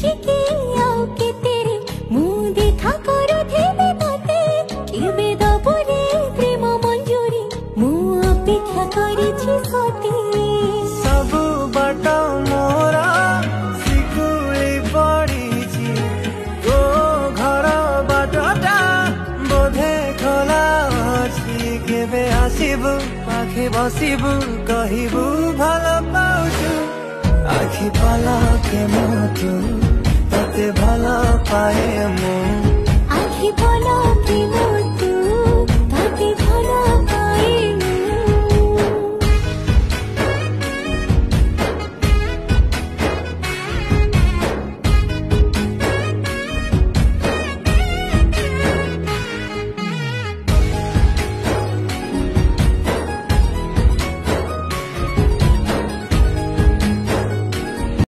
चिके आओ के तेरे मुँह देखा करो थे ताते केबे दबुरे प्रेम मंजूरी मुँह अपेक्षा करी सती सब बाट मोरा सिकुली पड़ी ओ घर बाटटा बोधे खोला अच्छी केबे आसिबु पाखे बसिबु कहिबु भल पाउछु आखि पलके मुतु तते भल पाए मु आखि पलके मुतु